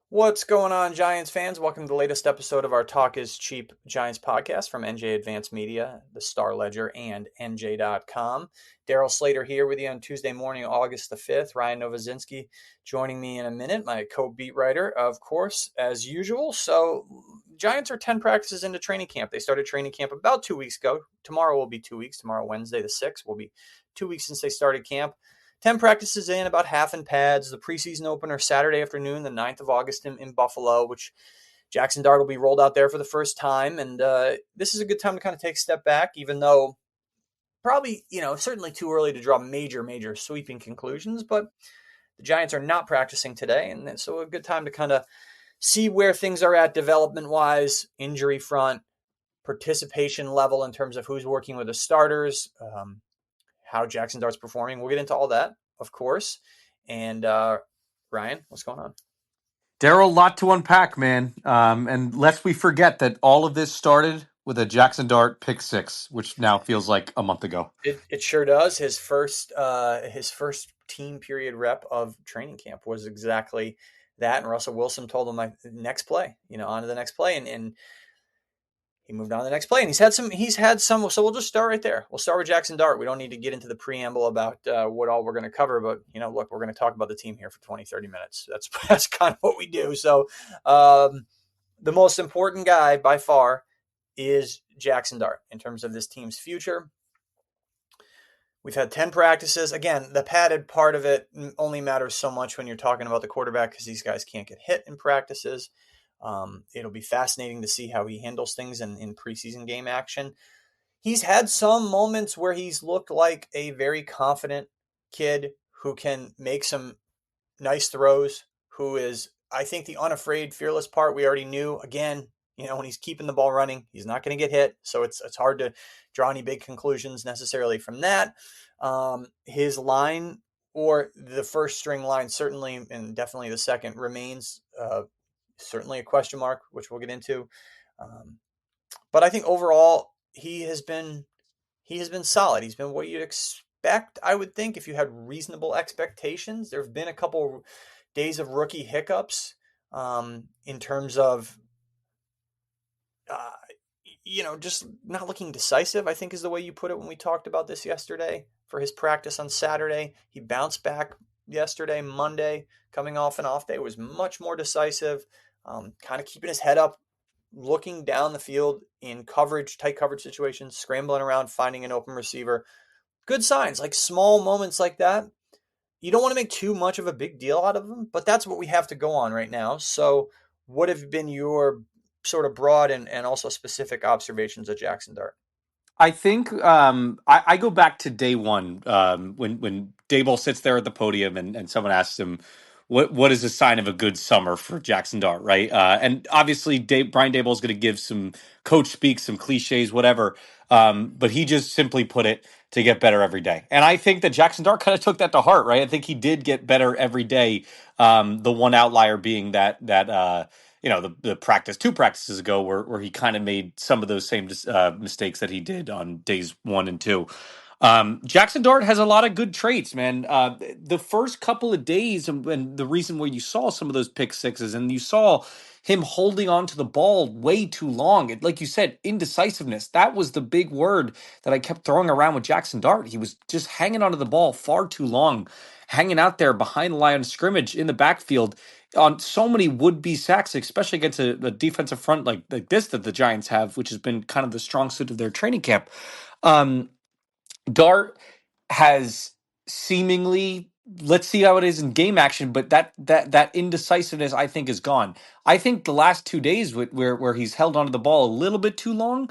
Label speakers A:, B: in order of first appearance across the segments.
A: What's going on, Giants fans? Welcome to the latest episode of our Talk is Cheap Giants podcast from NJ Advanced Media, the Star Ledger, and NJ.com. Daryl Slater here with you on Tuesday morning, August the 5th. Ryan Novozinski joining me in a minute, my co-beat writer, of course, as usual. So, Giants are 10 practices into training camp. They started training camp about 2 weeks ago. Tomorrow will be 2 weeks. Tomorrow, Wednesday the 6th, will be 2 weeks since they started camp. 10 practices in, about half in pads. The preseason opener Saturday afternoon, the 9th of August in Buffalo, which Jaxson Dart will be rolled out there for the first time. And this is a good time to kind of take a step back, even though probably, certainly too early to draw major sweeping conclusions. But the Giants are not practicing today. And so a good time to kind of see where things are at development-wise, injury front, participation level in terms of who's working with the starters, how Jaxson Dart's performing. We'll get into all that, of course. And Ryan, what's going on?
B: Daryl, a lot to unpack, man. And lest we forget that all of this started with a Jaxson Dart pick six, which now feels like a month ago.
A: It sure does. His first team period rep of training camp was exactly that. And Russell Wilson told him, next play, on to the next play. And he moved on to the next play, and he's had some. So we'll just start right there. We'll start with Jaxson Dart. We don't need to get into the preamble about what all we're going to cover, but look, we're going to talk about the team here for 20, 30 minutes. That's kind of what we do. So the most important guy by far is Jaxson Dart in terms of this team's future. We've had 10 practices. Again, the padded part of it only matters so much when you're talking about the quarterback because these guys can't get hit in practices. It'll be fascinating to see how he handles things in preseason game action. He's had some moments where he's looked like a very confident kid who can make some nice throws, who is, I think, the unafraid, fearless part we already knew. Again, when he's keeping the ball running, he's not going to get hit. So it's hard to draw any big conclusions necessarily from that. His line, or the first string line, certainly, and definitely the second, remains certainly a question mark, which we'll get into. But I think overall he has been solid. He's been what you'd expect, I would think, if you had reasonable expectations. There have been a couple days of rookie hiccups in terms of just not looking decisive, I think is the way you put it when we talked about this yesterday for his practice on Saturday. He bounced back yesterday, Monday, coming off an off day, was much more decisive. Kind of keeping his head up, looking down the field in coverage, tight coverage situations, scrambling around, finding an open receiver. Good signs, like small moments like that. You don't want to make too much of a big deal out of them, but that's what we have to go on right now. So what have been your sort of broad and also specific observations of Jaxson Dart?
B: I think I go back to day one when Daboll sits there at the podium and someone asks him, what is a sign of a good summer for Jaxson Dart, right? And obviously Brian Daboll is going to give some coach speak, some cliches, whatever. But he just simply put it to get better every day. And I think that Jaxson Dart kind of took that to heart, right? I think he did get better every day. The one outlier being that the two practices ago where he kind of made some of those same mistakes that he did on days 1 and 2. Jaxson Dart has a lot of good traits, man. The first couple of days, and the reason where you saw some of those pick sixes, and you saw him holding on to the ball way too long. Like you said, indecisiveness. That was the big word that I kept throwing around with Jaxson Dart. He was just hanging onto the ball far too long, hanging out there behind the line of scrimmage in the backfield on so many would-be sacks, especially against a defensive front like this that the Giants have, which has been kind of the strong suit of their training camp. Dart has seemingly, let's see how it is in game action, but that indecisiveness I think is gone. I think the last 2 days where he's held onto the ball a little bit too long,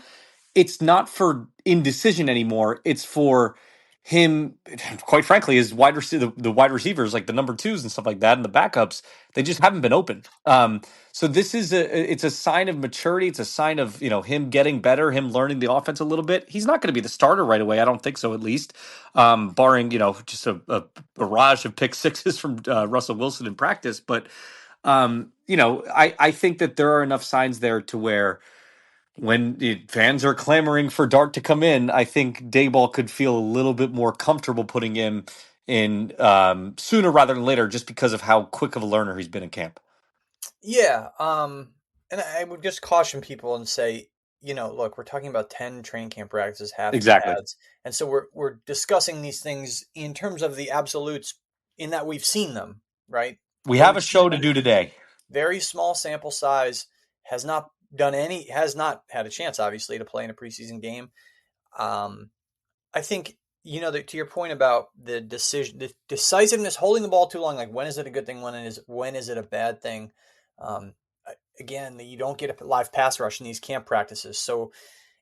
B: it's not for indecision anymore. It's for him, quite frankly, his the wide receivers, like the number twos and stuff like that, and the backups, they just haven't been open. So this is it's a sign of maturity. It's a sign of him getting better, him learning the offense a little bit. He's not going to be the starter right away. I don't think so, at least, barring just a barrage of pick sixes from Russell Wilson in practice. But I think that there are enough signs there to where, when fans are clamoring for Dart to come in, I think Daboll could feel a little bit more comfortable putting him in sooner rather than later, just because of how quick of a learner he's been in camp.
A: Yeah. And I would just caution people and say, look, we're talking about 10 training camp practices, half the
B: Exactly.
A: pads. And so we're discussing these things in terms of the absolutes in that we've seen them, right?
B: We
A: What
B: have
A: we've
B: a
A: seen
B: show
A: them
B: to
A: do,
B: do today.
A: very small sample size, has not had a chance, obviously, to play in a preseason game. Um, I think that to your point about the decisiveness, holding the ball too long. Like when is it a good thing? When is it a bad thing? Um, Again, you don't get a live pass rush in these camp practices, so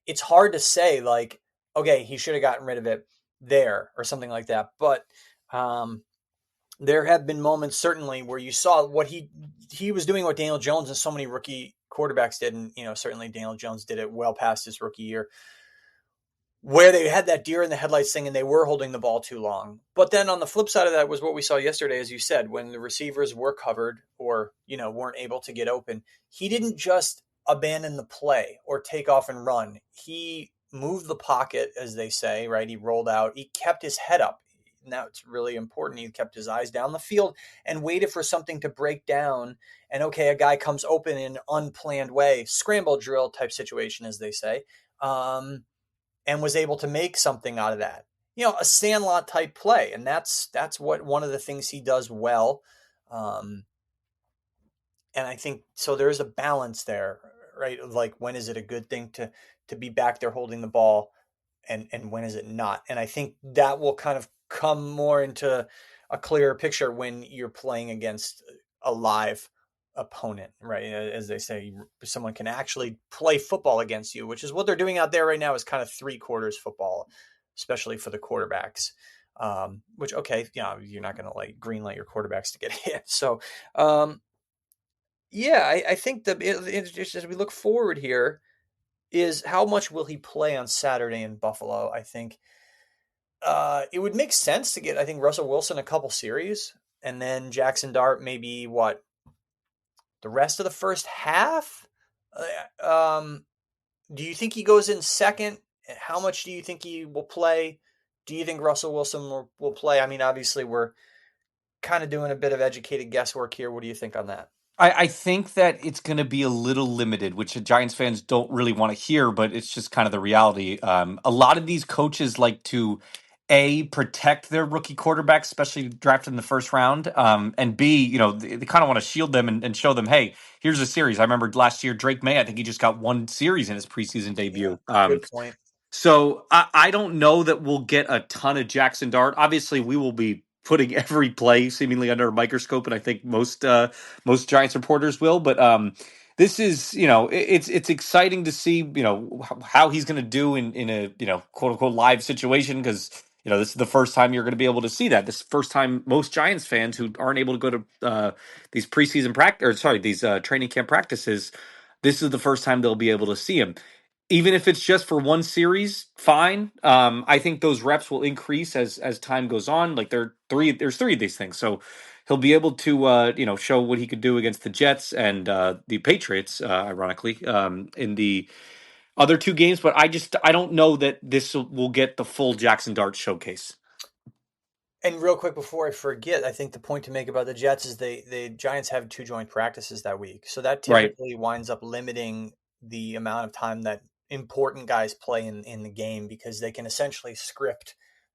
A: it's hard to say like, okay, he should have gotten rid of it there or something like that. But um, there have been moments certainly where you saw what he was doing, what Daniel Jones and so many rookie quarterbacks did, and certainly Daniel Jones did it well past his rookie year where they had that deer in the headlights thing and they were holding the ball too long. But then on the flip side of that was what we saw yesterday, as you said, when the receivers were covered or, weren't able to get open, he didn't just abandon the play or take off and run. He moved the pocket, as they say, right? He rolled out, he kept his head up. Now it's really important. He kept his eyes down the field and waited for something to break down. And okay, a guy comes open in an unplanned way, scramble drill type situation, as they say. And was able to make something out of that. A Sandlot type play, and that's what one of the things he does well. Um, and I think so. There is a balance there, right? Of like when is it a good thing to be back there holding the ball, and when is it not? And I think that will kind of come more into a clearer picture when you're playing against a live opponent, right? As they say, someone can actually play football against you, which is what they're doing out there right now. Is kind of three quarters football, especially for the quarterbacks. Which okay, you're not going to like green light your quarterbacks to get hit. So yeah, I think just as we look forward here, is how much will he play on Saturday in Buffalo? I think it would make sense to get, I think, Russell Wilson a couple series and then Jackson Dart maybe the rest of the first half. Do you think he goes in second? How much do you think he will play? Do you think Russell Wilson will play? I mean, obviously, we're kind of doing a bit of educated guesswork here. What do you think on that?
B: I think that it's going to be a little limited, which Giants fans don't really want to hear, but it's just kind of the reality. A lot of these coaches like to protect their rookie quarterbacks, especially drafted in the first round, and B, they kind of want to shield them and show them, hey, here's a series. I remember last year Drake May, I think he just got one series in his preseason
A: Yeah,
B: debut.
A: good point.
B: So I don't know that we'll get a ton of Jackson Dart. Obviously, we will be putting every play seemingly under a microscope, and I think most Giants reporters will. But this is it's exciting to see how he's going to do in a quote unquote live situation because. This is the first time you're going to be able to see that. This is the first time most Giants fans who aren't able to go to these preseason practice, or sorry, these training camp practices, this is the first time they'll be able to see him even if it's just for one series, fine. I think those reps will increase as time goes on. Like there's three of these things, so he'll be able to show what he could do against the Jets and the Patriots, ironically, in the other two games. But I don't know that this will get the full Jackson Dart showcase.
A: And real quick before I forget, I think the point to make about the Jets is the Giants have two joint practices that week. So that
B: Right.
A: typically winds up limiting the amount of time that important guys play in the game because the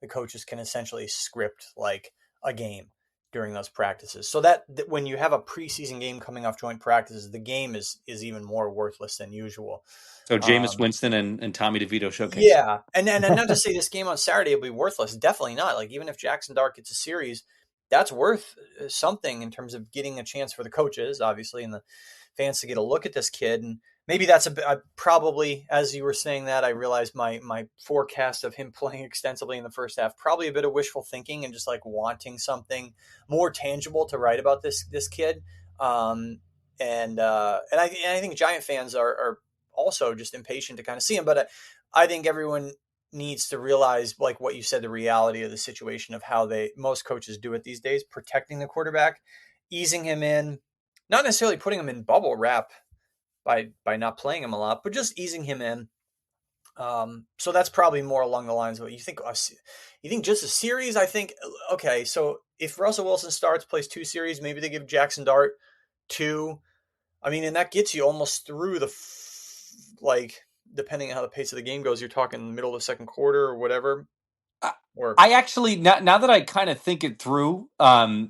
A: coaches can essentially script like a game during those practices. So that when you have a preseason game coming off joint practices, the game is even more worthless than usual.
B: So Jameis
A: Um,
B: Winston and Tommy DeVito showcase.
A: yeah, and not to say this game on Saturday will be worthless. Definitely not. Like even if Jackson Dart gets a series, that's worth something in terms of getting a chance for the coaches, obviously, and the fans to get a look at this kid. And maybe that's probably as you were saying that I realized my forecast of him playing extensively in the first half probably a bit of wishful thinking and just like wanting something more tangible to write about this kid. And I think Giant fans are also just impatient to kind of see him. But I think everyone needs to realize, like what you said, the reality of the situation of how most coaches do it these days, protecting the quarterback, easing him in, not necessarily putting him in bubble wrap by not playing him a lot, but just easing him in. So that's probably more along the lines of what you think. You think just a series? I think okay. So if Russell Wilson starts, plays two series, maybe they give Jackson Dart two. I mean, and that gets you almost through like, depending on how the pace of the game goes, you're talking middle of the second quarter or whatever.
B: I
A: Or
B: I actually now that I kind of think it through, I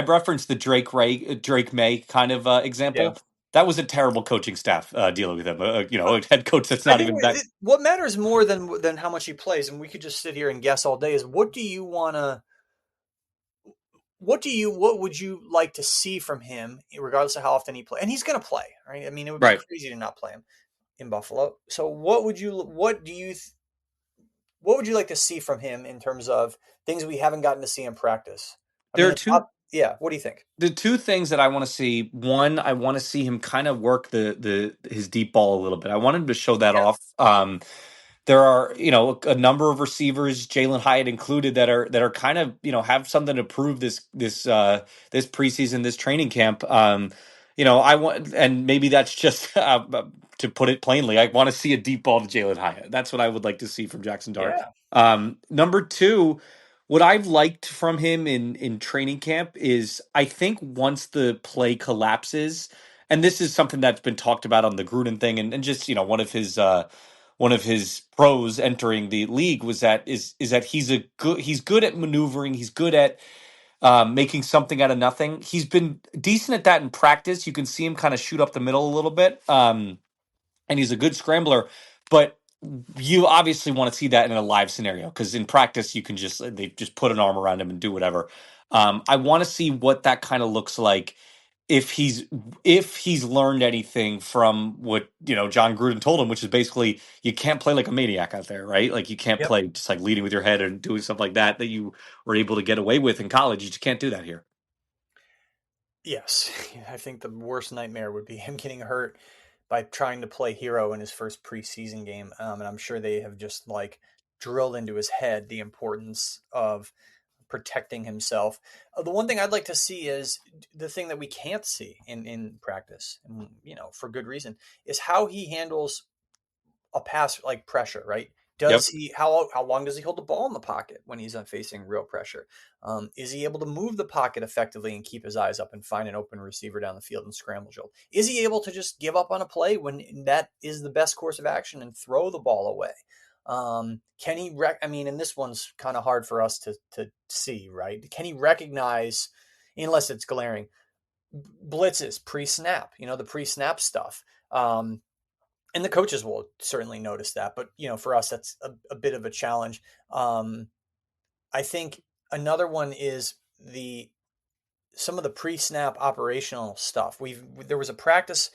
B: referenced the Drake May kind of
A: yeah,
B: example. That was a terrible coaching staff dealing with him. A head coach that's
A: I
B: not
A: think
B: even that
A: what matters more than how much he plays, and we could just sit here and guess all day, is what would you like to see from him, regardless of how often he play, and he's going to play, right? I mean, it would be
B: right.
A: crazy to not play him in Buffalo. So what would you like to see from him in terms of things we haven't gotten to see in practice? I
B: There
A: mean,
B: are two
A: yeah. What do you think?
B: the two things that I want to see. One, I want to see him kind of work the his deep ball a little bit. I want him to show that
A: Yeah,
B: off. There are a number of receivers, Jalen Hyatt included, that are kind of have something to prove this preseason, this training camp. I want, and maybe that's just to put it plainly, I want to see a deep ball to Jalen Hyatt. That's what I would like to see from Jackson Dart.
A: yeah,
B: Number two, what I've liked from him in training camp is I think once the play collapses, and this is something that's been talked about on the Gruden thing, and just one of his pros entering the league was that he's good at maneuvering. He's good at making something out of nothing. He's been decent at that in practice. You can see him kind of shoot up the middle a little bit, and he's a good scrambler. But you obviously want to see that in a live scenario because in practice you can they just put an arm around him and do whatever. I want to see what that kind of looks like if he's learned anything from what John Gruden told him, which is basically you can't play like a maniac out there, right? Like you can't
A: yep.
B: play just like leading with your head and doing stuff like that you were able to get away with in college. You just can't do that here.
A: Yes, I think the worst nightmare would be him getting hurt by trying to play hero in his first preseason game. And I'm sure they have just like drilled into his head the importance of protecting himself. The one thing I'd like to see is the thing that we can't see in practice, and for good reason, is how he handles a pass like pressure, right?
B: Yep.
A: Does he how long does he hold the ball in the pocket when he's facing real pressure? Is he able to move the pocket effectively and keep his eyes up and find an open receiver down the field and scramble drill? Is he able to just give up on a play when that is the best course of action and throw the ball away? Can he I mean, and this one's kind of hard for us to see, right? Can he recognize, unless it's glaring, blitzes pre-snap? The pre-snap stuff. And the coaches will certainly notice that, but for us, that's a bit of a challenge. I think another one is the some of the pre-snap operational stuff. There was a practice.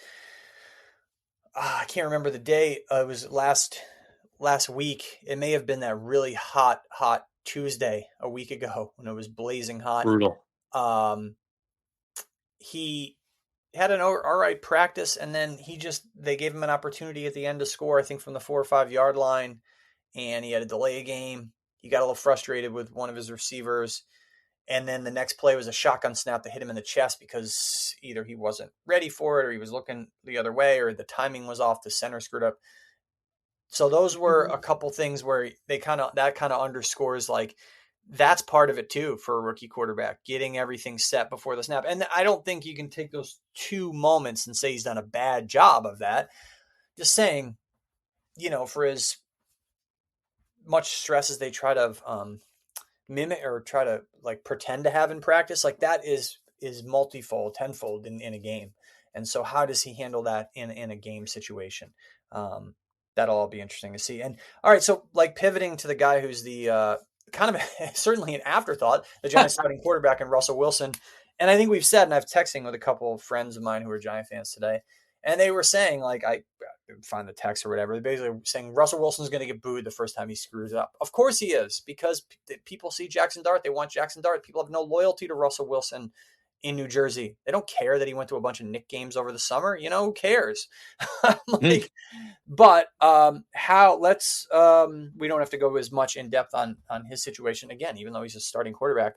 A: I can't remember the day. It was last week. It may have been that really hot Tuesday a week ago when it was blazing hot.
B: Brutal.
A: Um, he had an all right practice, and then they gave him an opportunity at the end to score. I think from the 4 or 5 yard line, and he had to delay a game. He got a little frustrated with one of his receivers. And then the next play was a shotgun snap that hit him in the chest because either he wasn't ready for it or he was looking the other way or the timing was off. The center screwed up. So those were a couple things where that kind of underscores like that's part of it too for a rookie quarterback, getting everything set before the snap. And I don't think you can take those two moments and say he's done a bad job of that. Just saying, for as much stress as they try to mimic or try to like pretend to have in practice, like that is multifold, tenfold in a game. And so how does he handle that in a game situation? Um, that'll all be interesting to see. And all right, so like pivoting to the guy who's the kind of certainly an afterthought, the Giants starting quarterback, and Russell Wilson. And I think we've said, and I've texting with a couple of friends of mine who are Giant fans today, and they were saying like I find the text or whatever. They're basically saying Russell Wilson's going to get booed the first time he screws up. Of course he is, because people see Jaxson Dart. They want Jaxson Dart. People have no loyalty to Russell Wilson in New Jersey. They don't care that he went to a bunch of Knick games over the summer. Who cares?
B: Mm.
A: Like, but how? Let's we don't have to go as much in depth on his situation again, even though he's a starting quarterback.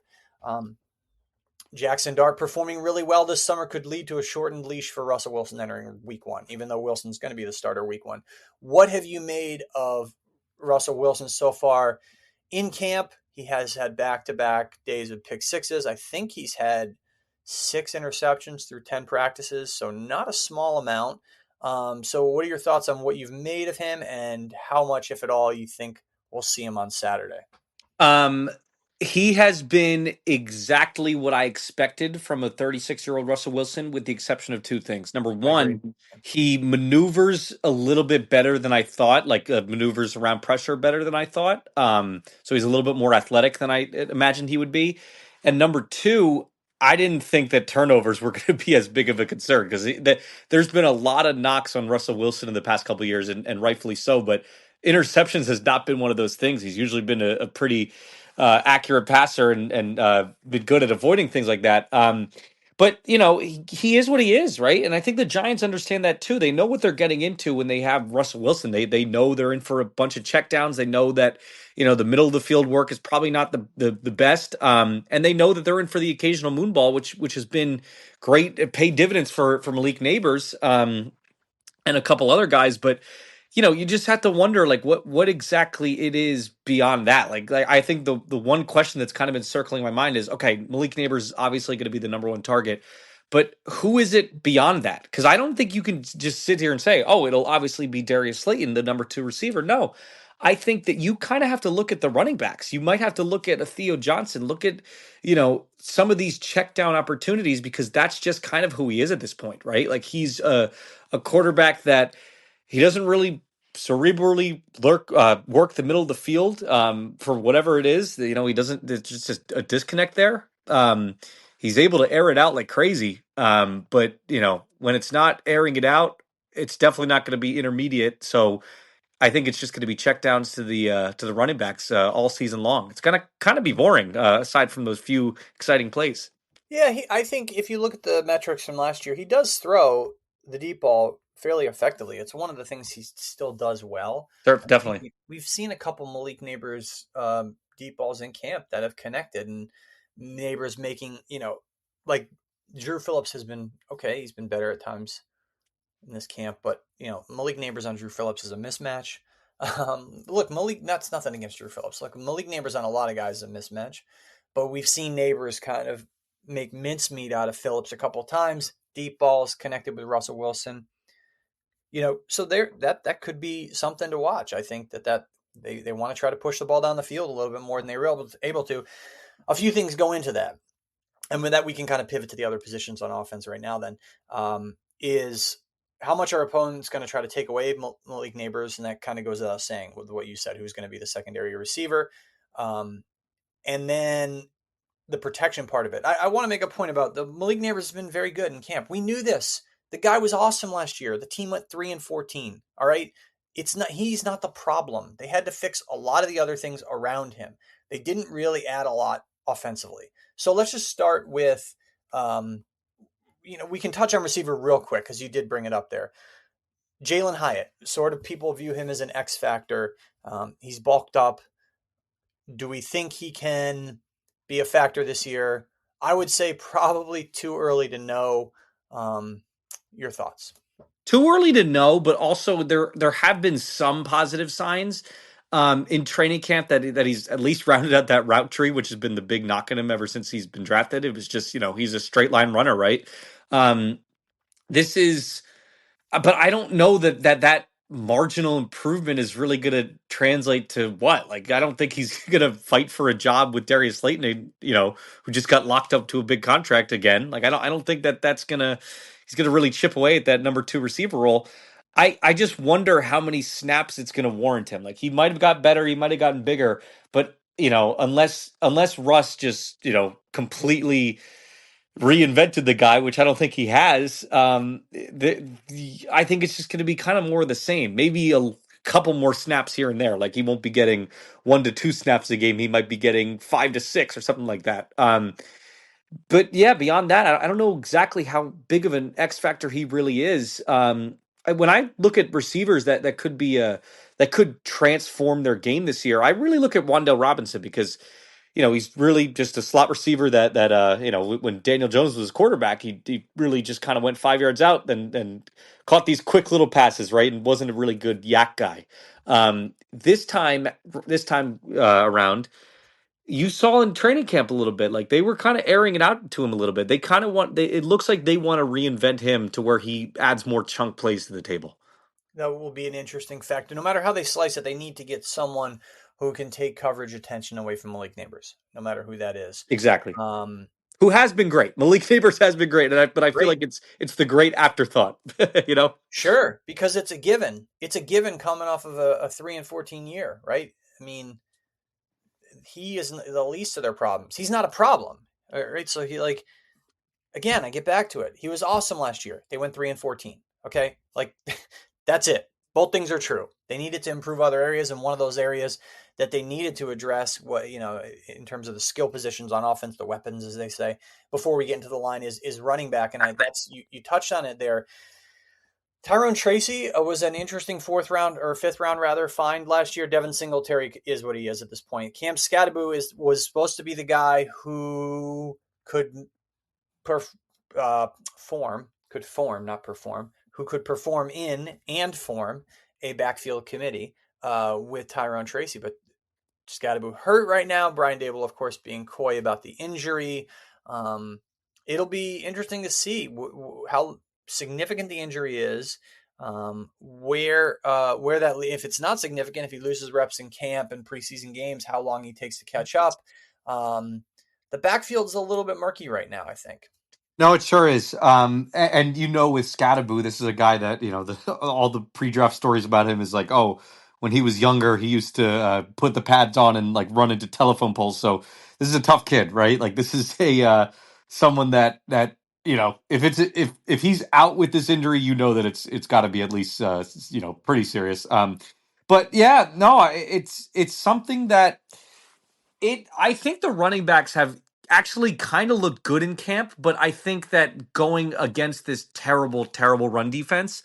A: Jaxson Dart performing really well this summer could lead to a shortened leash for Russell Wilson entering week one, even though Wilson's going to be the starter week one. What have you made of Russell Wilson so far in camp? He has had back-to-back days of pick sixes. I think he's had 6 interceptions through 10 practices, so not a small amount. So, what are your thoughts on what you've made of him and how much, if at all, you think we'll see him on Saturday?
B: Um, he has been exactly what I expected from a 36-year-old Russell Wilson, with the exception of two things. Number
A: I agree.
B: one, he maneuvers a little bit better than I thought, like maneuvers around pressure better than I thought. So he's a little bit more athletic than I imagined he would be. And number two, I didn't think that turnovers were going to be as big of a concern, because there's been a lot of knocks on Russell Wilson in the past couple of years, and rightfully so. But interceptions has not been one of those things. He's usually been a pretty accurate passer, and been good at avoiding things like that. But he is what he is, right? And I think the Giants understand that too. They know what they're getting into when they have Russell Wilson. They know they're in for a bunch of checkdowns. They know that the middle of the field work is probably not the best, and they know that they're in for the occasional moonball, which has been great. It paid dividends for Malik Neighbors, and a couple other guys. But you just have to wonder, like, what exactly it is beyond that. Like I think the one question that's kind of been circling my mind is, okay, Malik Neighbors is obviously going to be the number one target, but who is it beyond that? Because I don't think you can just sit here and say, oh, it'll obviously be Darius Slayton, the number two receiver. No, I think that you kind of have to look at the running backs. You might have to look at a Theo Johnson, look at some of these check down opportunities, because that's just kind of who he is at this point, right? Like, he's a quarterback that he doesn't really cerebrally work the middle of the field, for whatever it is. He doesn't. There's just a disconnect there. He's able to air it out like crazy, but when it's not airing it out, it's definitely not going to be intermediate. So I think it's just going to be checkdowns to the running backs all season long. It's gonna kind of be boring, aside from those few exciting plays.
A: Yeah, I think if you look at the metrics from last year, he does throw the deep ball fairly effectively. It's one of the things he still does well.
B: They're
A: I
B: definitely.
A: mean, we've seen a couple Malik Neighbors deep balls in camp that have connected, and Neighbors making, like Drew Phillips has been okay. He's been better at times in this camp, but Malik Neighbors on Drew Phillips is a mismatch. Look, Malik, that's nothing against Drew Phillips. Look, Malik Neighbors on a lot of guys is a mismatch, but we've seen Neighbors kind of make mincemeat out of Phillips a couple of times. Deep balls connected with Russell Wilson. So there that could be something to watch. I think that they want to try to push the ball down the field a little bit more than they were able to. A few things go into that, and with that we can kind of pivot to the other positions on offense right now. Then is how much our opponent's going to try to take away Malik Neighbors, and that kind of goes without saying with what you said. Who's going to be the secondary receiver, and then the protection part of it. I want to make a point about the Malik Neighbors has been very good in camp. We knew this. The guy was awesome last year. The team went 3-14. All right. He's not the problem. They had to fix a lot of the other things around him. They didn't really add a lot offensively. So let's just start with, we can touch on receiver real quick because you did bring it up there. Jalen Hyatt, sort of people view him as an X factor. He's bulked up. Do we think he can be a factor this year? I would say probably too early to know. Your thoughts?
B: Too early to know, but also there have been some positive signs in training camp that he's at least rounded out that route tree, which has been the big knock on him ever since he's been drafted. It was just he's a straight line runner, right? Um, this is but I don't know that marginal improvement is really going to translate to what. Like, I don't think he's going to fight for a job with Darius Slayton, who just got locked up to a big contract again. Like, I don't think that's gonna he's gonna really chip away at that number two receiver role. I just wonder how many snaps it's going to warrant him. Like, he might have got better, he might have gotten bigger, but unless Russ just completely reinvented the guy, which I don't think he has. I think it's just going to be kind of more of the same. Maybe a couple more snaps here and there. Like, he won't be getting 1 to 2 snaps a game. He might be getting 5 to 6 or something like that. But yeah, beyond that, I don't know exactly how big of an X factor he really is. When I look at receivers that could be that could transform their game this year, I really look at Wandale Robinson, because he's really just a slot receiver that when Daniel Jones was his quarterback, he really just kind of went 5 yards out and caught these quick little passes, right? And wasn't a really good yak guy. This time around, You saw in training camp a little bit, like they were kind of airing it out to him a little bit. They kind of it looks like they want to reinvent him to where he adds more chunk plays to the table.
A: That will be an interesting factor. No matter how they slice it, they need to get someone who can take coverage attention away from Malik Neighbors, no matter who that is.
B: Exactly.
A: Um,
B: Who has been great. Malik Neighbors has been great, but I feel
A: Great.
B: like it's the great afterthought, you know?
A: Sure, because it's a given. It's a given coming off of a 3-14 year, right? I mean, he is the least of their problems. He's not a problem, right? So he like again, I get back to it. He was awesome last year. They went 3-14. Okay, like that's it. Both things are true. They needed to improve other areas, and one of those areas that they needed to address, what in terms of the skill positions on offense, the weapons, as they say, before we get into the line, is running back, and that's you touched on it there. Tyrone Tracy was an interesting fourth round or fifth round rather find last year. Devin Singletary is what he is at this point. Cam Scadaboo was supposed to be the guy who could perf- not perform, who could perform in and form a backfield committee with Tyrone Tracy, but Scottaboo hurt right now. Brian Dable, of course, being coy about the injury. Um, it'll be interesting to see how significant the injury is. Where that if it's not significant, if he loses reps in camp and preseason games, how long he takes to catch up. Um, the backfield's a little bit murky right now, I think.
B: No, it sure is. And with Scattaboo, this is a guy that all the pre-draft stories about him is like, oh, when he was younger, he used to put the pads on and like run into telephone poles. So this is a tough kid, right? Like this is a someone that if he's out with this injury, that it's got to be at least pretty serious. But yeah, no, it's something that. I think the running backs have actually kind of looked good in camp, but I think that going against this terrible, terrible run defense,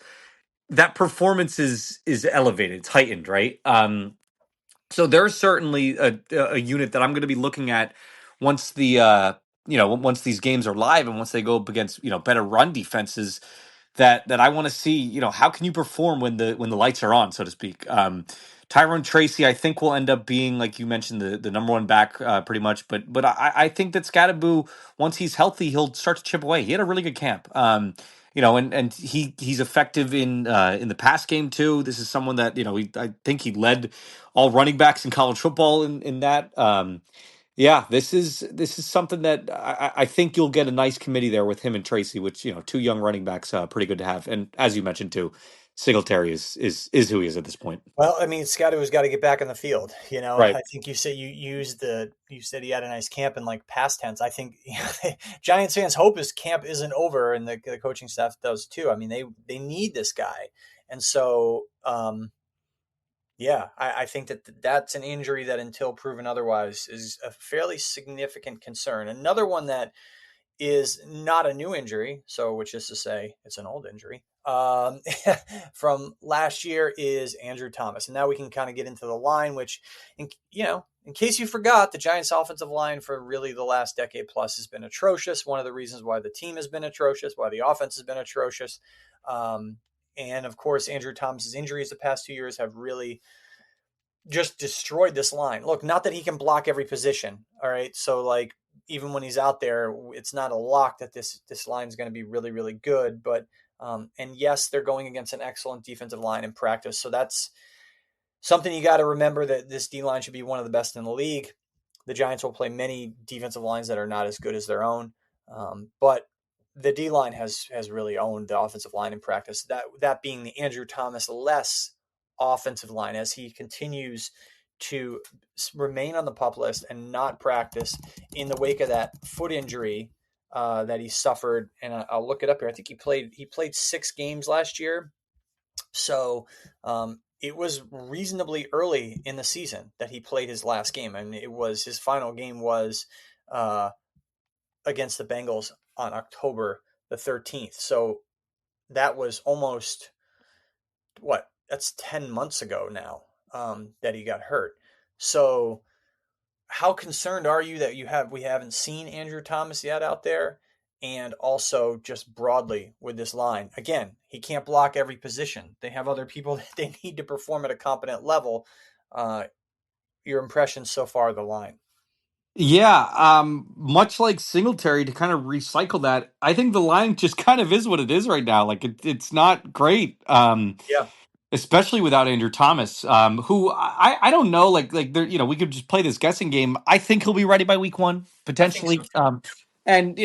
B: that performance is elevated, it's heightened, right? So there's certainly a unit that I'm going to be looking at once once these games are live and once they go up against better run defenses that I want to see. How can you perform when the lights are on, so to speak? Tyrone Tracy, I think, will end up being, like you mentioned, the number one back pretty much. But I think that Scattaboo, once he's healthy, he'll start to chip away. He had a really good camp. And he's effective in the pass game too. This is someone that I think he led all running backs in college football in that. Yeah, this is something that I think you'll get a nice committee there with him and Tracy, which two young running backs, pretty good to have. And as you mentioned too, Singletary is who he is at this point.
A: Well, I mean, Scotto's got to get back in the field.
B: Right.
A: I think you said you said he had a nice camp in like past tense. I think Giants fans hope his camp isn't over, and the coaching staff does too. I mean, they need this guy, and so yeah, I think that's an injury that, until proven otherwise, is a fairly significant concern. Another one that is not a new injury, so which is to say it's an old injury from last year, is Andrew Thomas. And now we can kind of get into the line, which, in case you forgot, the Giants offensive line for really the last decade plus has been atrocious. One of the reasons why the team has been atrocious, why the offense has been atrocious. And of course, Andrew Thomas's injuries the past 2 years have really just destroyed this line. Look, not that he can block every position. All right. So like even when he's out there, it's not a lock that this line is going to be really, really good. But and yes, they're going against an excellent defensive line in practice. So that's something you got to remember, that this D line should be one of the best in the league. The Giants will play many defensive lines that are not as good as their own. But the D line has really owned the offensive line in practice. That being the Andrew Thomas less offensive line, as he continues to remain on the PUP list and not practice in the wake of that foot injury that he suffered. And I'll look it up here. I think he played 6 games last year, so it was reasonably early in the season that he played his last game, and it was his final game was uh, against the Bengals on October the 13th. So that was almost that's 10 months ago now, that he got hurt. So how concerned are you that we haven't seen Andrew Thomas yet out there? And also just broadly with this line, again, he can't block every position. They have other people that they need to perform at a competent level. Your impressions so far of the line?
B: Yeah, much like Singletary, to kind of recycle that, I think the line just kind of is what it is right now. Like it's not great.
A: Yeah,
B: Especially without Andrew Thomas, who I don't know, like there, we could just play this guessing game. I think he'll be ready by week one
A: I think so
B: potentially,
A: too.
B: and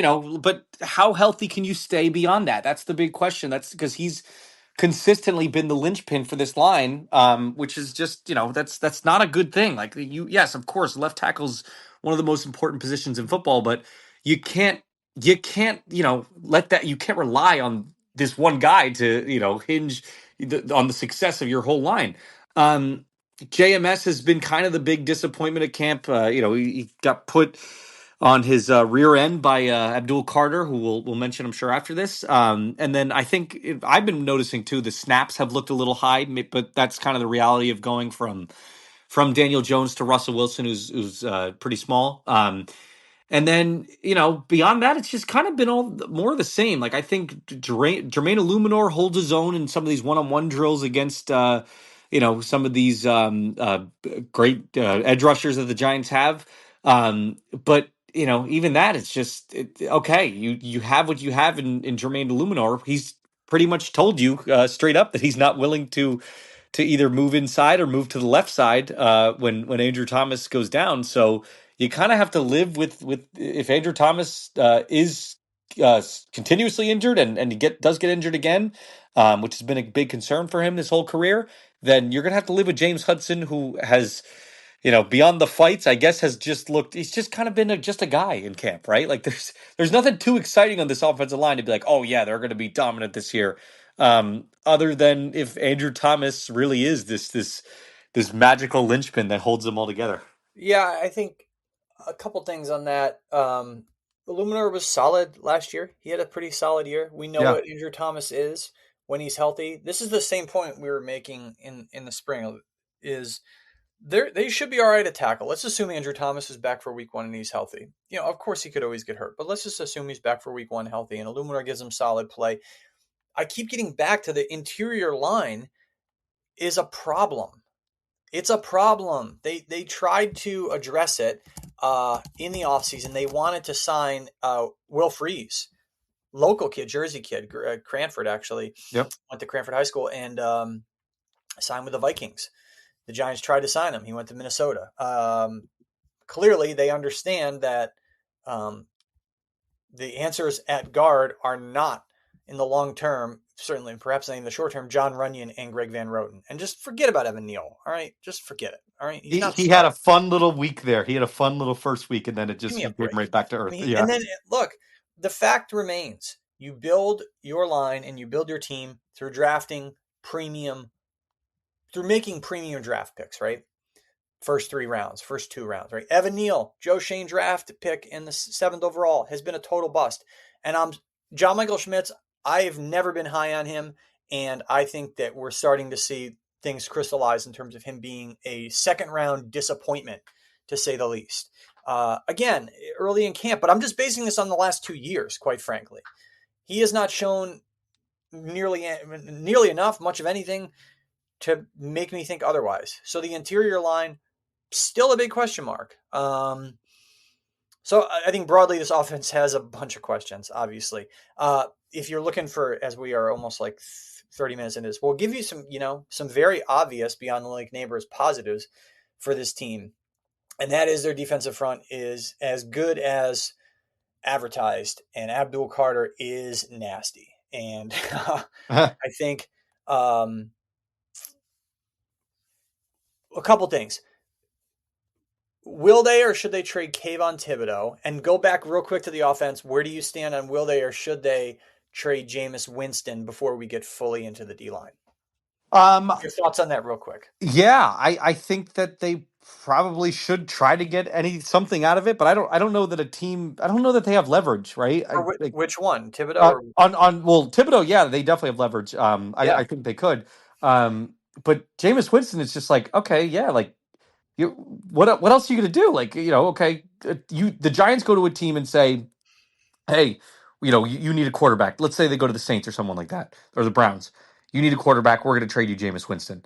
B: but how healthy can you stay beyond that? That's the big question. That's because he's consistently been the linchpin for this line, which is just that's not a good thing. Like yes, of course, left tackle's one of the most important positions in football, but you can't let that you can't rely on this one guy to hinge on the success of your whole line. Um, JMS has been kind of the big disappointment at camp. He got put on his rear end by Abdul Carter, who we'll mention, I'm sure, after this. And then I think I've been noticing too the snaps have looked a little high, but that's kind of the reality of going from Daniel Jones to Russell Wilson, who's pretty small. And then, beyond that, it's just kind of been all more of the same. Like, I think Jermaine Illuminor holds his own in some of these one-on-one drills against, some of these great edge rushers that the Giants have. But, even that, it's just, okay, you have what you have in Jermaine Illuminor. He's pretty much told you straight up that he's not willing to either move inside or move to the left side when Andrew Thomas goes down. So you kind of have to live with if Andrew Thomas is continuously injured and he does get injured again, which has been a big concern for him this whole career. Then you're gonna have to live with James Hudson, who has beyond the fights, I guess, has just looked. He's just kind of been just a guy in camp, right? Like there's nothing too exciting on this offensive line to be like, oh yeah, they're going to be dominant this year. Other than if Andrew Thomas really is this magical linchpin that holds them all together.
A: Yeah, I think a couple things on that. Illuminor was solid last year. He had a pretty solid year. We know
B: Yeah.
A: what Andrew Thomas is when he's healthy. This is the same point we were making in the spring. Is they should be all right at tackle. Let's assume Andrew Thomas is back for week one and he's healthy. Of course he could always get hurt, but let's just assume he's back for week one healthy and Illuminor gives him solid play. I keep getting back to the interior line is a problem. It's a problem. They tried to address it in the offseason. They wanted to sign Will Freeze, local kid, Jersey kid, Cranford actually,
B: Yep.
A: went to Cranford High School and signed with the Vikings. The Giants tried to sign him. He went to Minnesota. Clearly, they understand that um, the answers at guard are not in the long term, certainly, perhaps not in the short term, John Runyon and Greg Van Roten. And just forget about Evan Neal. All right. Just forget it. All right. He's
B: He
A: not
B: he had a
A: starting.
B: fun little week there. He had a fun little first week, and then it
A: Give
B: just
A: me a
B: he came
A: break.
B: right back to earth.
A: And
B: Yeah.
A: then look, the fact remains you build your line and you build your team through drafting premium, through making premium draft picks, right? First 3 rounds, first 2 rounds, right? Evan Neal, Joe Shane draft pick in the 7th overall has been a total bust. And John Michael Schmitz, I've never been high on him. And I think that we're starting to see things crystallize in terms of him being a second round disappointment, to say the least. Again, early in camp, but I'm just basing this on the last 2 years, quite frankly. He has not shown nearly enough, much of anything, to make me think otherwise. So the interior line, still a big question mark. So I think broadly, this offense has a bunch of questions, obviously. If you're looking for, as we are almost like 30 minutes into this, we'll give you some very obvious beyond the like neighbors positives for this team. And that is their defensive front is as good as advertised, and Abdul Carter is nasty. And I think a couple things. Will they or should they trade Kayvon Thibodeau? And go back real quick to the offense. Where do you stand on will they or should they trade Jameis Winston before we get fully into the D line?
B: um.
A: Your thoughts on that, real quick.
B: Yeah, I think that they probably should try to get something out of it, but I don't know that a team. I don't know that they have leverage, right?
A: For
B: I like
A: which one, Thibodeau or
B: on well Thibodeau, yeah, they definitely have leverage.
A: yeah?
B: I think they could. But Jameis Winston is just like, okay, yeah, like you what else are you gonna do? Like, okay, the Giants go to a team and say, hey, you need a quarterback. Let's say they go to the Saints or someone like that, or the Browns. You need a quarterback. We're going to trade you Jameis Winston.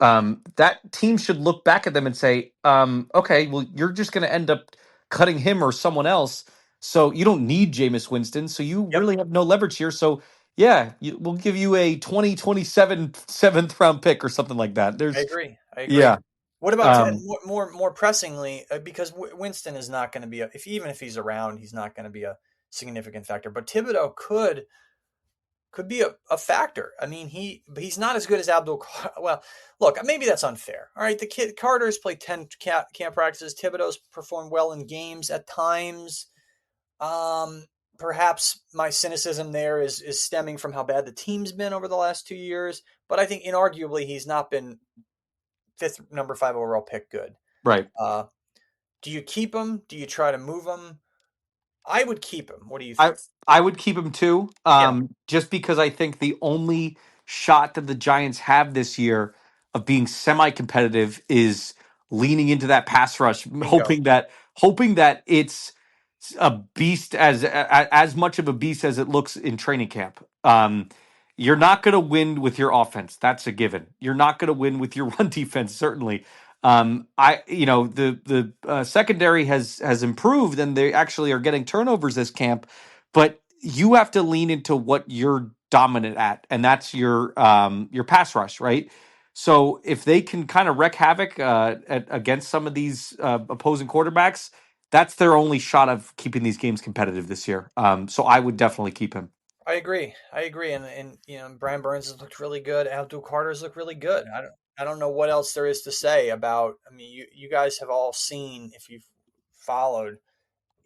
B: That team should look back at them and say, okay, well, you're just going to end up cutting him or someone else. So you don't need Jameis Winston. So you
A: Yep,
B: really have no leverage here. So yeah, we'll give you a 2027 seventh round pick or something like that.
A: I
B: There's
A: agree. I agree.
B: yeah.
A: What about
B: Um,
A: more pressingly? Because Winston is not going to be if even if he's around, he's not going to be a significant factor. But Thibodeau could be a factor. I mean, he's not as good as Abdul. Well, look, maybe that's unfair. All right, the kid Carter's played 10 camp practices. Thibodeau's performed well in games at times. Um, Perhaps my cynicism there is stemming from how bad the team's been over the last 2 years. But I think inarguably he's not been fifth number 5 overall pick good.
B: right.
A: Uh, do you keep him? Do you try to move him? I would keep him. What do you
B: I
A: think?
B: I would keep him too,
A: Yeah,
B: just because I think the only shot that the Giants have this year of being semi-competitive is leaning into that pass rush,
A: bingo.
B: hoping that it's a beast as much of a beast as it looks in training camp. You're not going to win with your offense. That's a given. You're not going to win with your run defense, certainly. The secondary has improved, and they actually are getting turnovers this camp, but you have to lean into what you're dominant at, and that's your pass rush, right? So if they can kind of wreak havoc against some of these opposing quarterbacks, that's their only shot of keeping these games competitive this year. So I would definitely keep him.
A: I agree. I agree. And Brian Burns has looked really good. Abdul Carter's looked really good. I don't know what else there is to say about. I mean, you guys have all seen if you've followed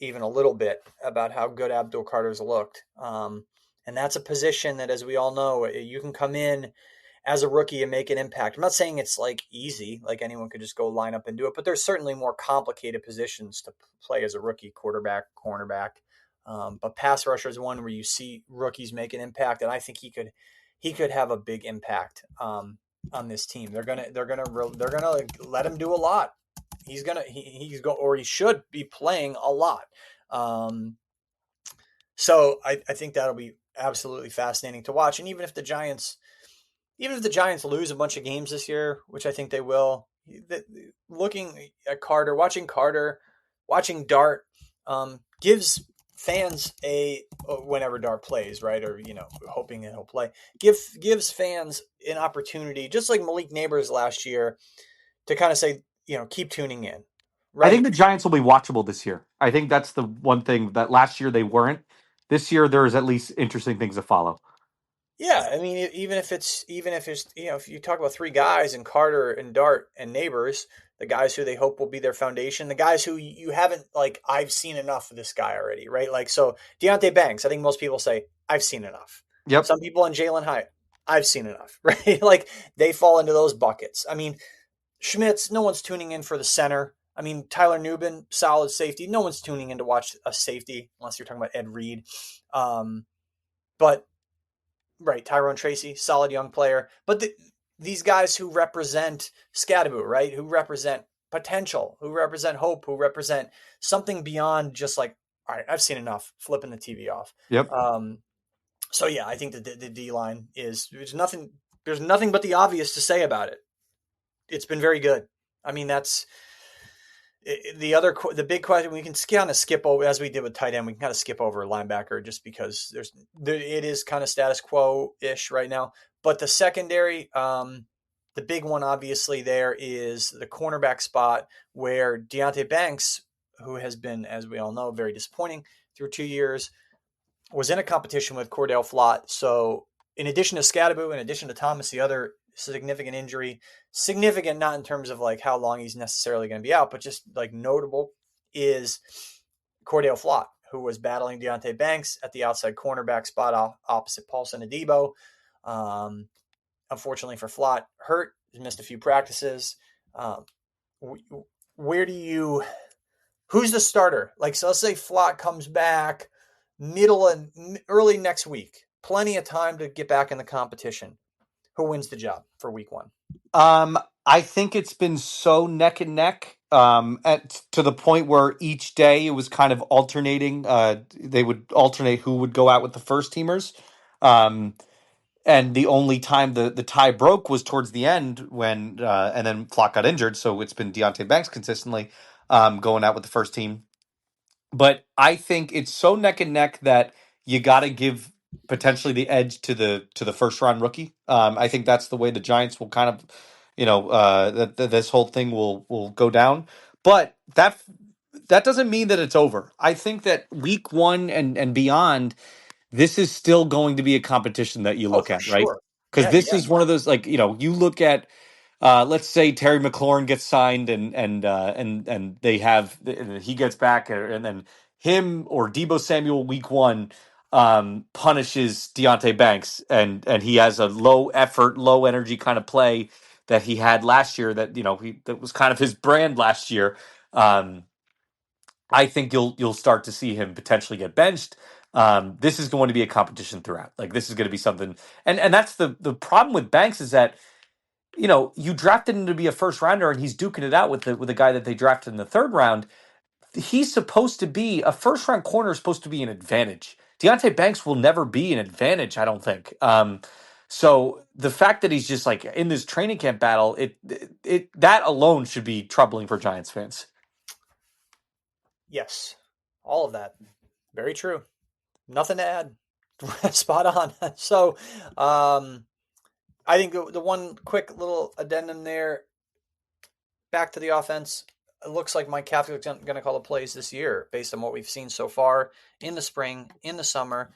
A: even a little bit about how good Abdul Carter's looked. And that's a position that, as we all know, you can come in as a rookie and make an impact. I'm not saying it's like easy, like anyone could just go line up and do it, but there's certainly more complicated positions to play as a rookie, quarterback, cornerback. But pass rusher is one where you see rookies make an impact, and I think he could have a big impact on this team. They're gonna let him do a lot. He should be playing a lot. Um, so I think that'll be absolutely fascinating to watch. And even if the Giants lose a bunch of games this year, which I think they will, looking at Carter, watching Dart, gives fans whenever Dart plays, right, or hoping that he'll play, gives fans an opportunity, just like Malik Neighbors last year, to kind of say, keep tuning in,
B: I think
A: right?
B: the Giants will be watchable this year. I think that's the one thing that last year they weren't. This year there's at least interesting things to follow.
A: Yeah, I mean, even if it's if you talk about three guys and Carter and Dart and Neighbors, the guys who they hope will be their foundation, the guys who you haven't like, I've seen enough of this guy already, right? Like, so Deontay Banks, I think most people say I've seen enough.
B: Yep.
A: Some people on Jalen Hyatt, I've seen enough, right? Like they fall into those buckets. I mean, Schmitz, no one's tuning in for the center. I mean, Tyler Nubin, solid safety. No one's tuning in to watch a safety unless you're talking about Ed Reed. Um, but Right, Tyrone Tracy, solid young player. But these guys who represent Scadaboo, right? Who represent potential, who represent hope, who represent something beyond just like, all right, I've seen enough, flipping the TV off.
B: Yep.
A: Um, so yeah, I think that the D line is there's nothing but the obvious to say about it. It's been very good. I mean, that's the big question. We can kind of skip over, as we did with tight end. We can kind of skip over linebacker just because it is kind of status quo ish right now. But the secondary, the big one obviously there is the cornerback spot where Deontay Banks, who has been, as we all know, very disappointing through 2 years, was in a competition with Cordell Flott. So in addition to Scadaboo, in addition to Thomas, the other significant injury, significant not in terms of like how long he's necessarily going to be out, but just like notable, is Cordell Flott, who was battling Deontay Banks at the outside cornerback spot opposite Paulson Adebo. Um, Unfortunately for Flott, hurt, he's missed a few practices. Um, where do you Who's the starter? Like, so let's say Flott comes back middle and early next week. Plenty of time to get back in the competition. Who wins the job for week one?
B: I think it's been so neck and neck, to the point where each day it was kind of alternating. They would alternate who would go out with the first teamers. Um, and the only time the tie broke was towards the end when and then Flock got injured. So it's been Deontay Banks consistently going out with the first team. but I think it's so neck and neck that you got to give potentially the edge to the first round rookie. I think that's the way the Giants will kind of, that this whole thing will go down. But that doesn't mean that it's over. I think that week one and beyond, this is still going to be a competition that you
A: Oh,
B: look
A: for
B: at, right?
A: sure.
B: Because
A: Yeah,
B: this
A: yeah.
B: is one of those, like, you look at, let's say Terry McLaurin gets signed and they have and he gets back, and then him or Debo Samuel week one punishes Deontay Banks, and he has a low effort, low energy kind of play that he had last year, that that was kind of his brand last year. Um, I think you'll start to see him potentially get benched. This is going to be a competition throughout. Like, this is going to be something, and that's the problem with Banks, is that you drafted him to be a first rounder, and he's duking it out with the guy that they drafted in the third round. He's supposed to be a first round corner, is supposed to be an advantage. Deontay Banks will never be an advantage, I don't think. So the fact that he's just like in this training camp battle, it that alone should be troubling for Giants fans.
A: Yes. All of that. Very true. Nothing to add. Spot on. So, I think the one quick little addendum there, back to the offense. It looks like Mike Kafka's going to call the plays this year based on what we've seen so far in the spring, in the summer.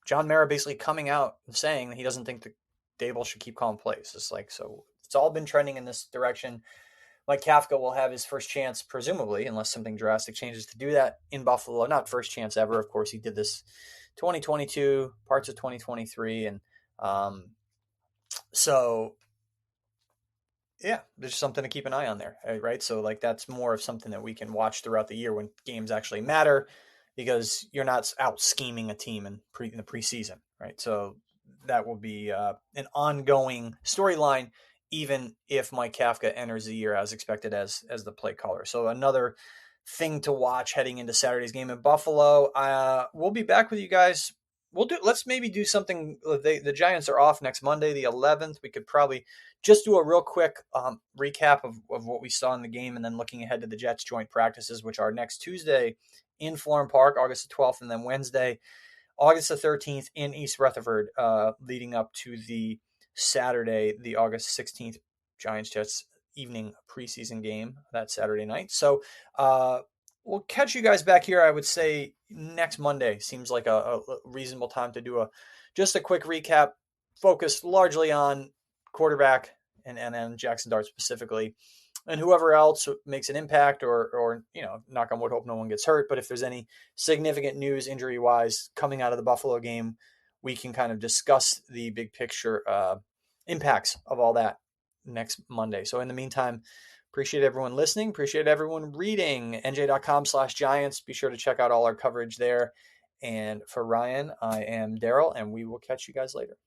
A: John Mara basically coming out and saying that he doesn't think that Dable should keep calling plays. It's like, so it's all been trending in this direction. Mike Kafka will have his first chance, presumably, unless something drastic changes, to do that in Buffalo. Not first chance ever. Of course, he did this 2022, parts of 2023. And um, so yeah, there's something to keep an eye on there, right? So like that's more of something that we can watch throughout the year when games actually matter, because you're not out scheming a team in the preseason, right? So that will be an ongoing storyline, even if Mike Kafka enters the year as expected as the play caller. So another thing to watch heading into Saturday's game in Buffalo. We'll be back with you guys. Let's maybe do something. The Giants are off next Monday, the 11th. We could probably just do a real quick recap of what we saw in the game, and then looking ahead to the Jets joint practices, which are next Tuesday in Florham Park, August the 12th, and then Wednesday, August the 13th in East Rutherford, leading up to the Saturday, the August 16th Giants Jets evening preseason game that Saturday night. So we'll catch you guys back here. I would say next Monday seems like a reasonable time to do just a quick recap, focused largely on quarterback and then Jaxson Dart specifically, and whoever else makes an impact, or knock on wood, hope no one gets hurt. But if there's any significant news injury wise coming out of the Buffalo game, we can kind of discuss the big picture impacts of all that next Monday. So in the meantime, appreciate everyone listening. Appreciate everyone reading. NJ.com/Giants. Be sure to check out all our coverage there. And for Ryan, I am Daryl, and we will catch you guys later.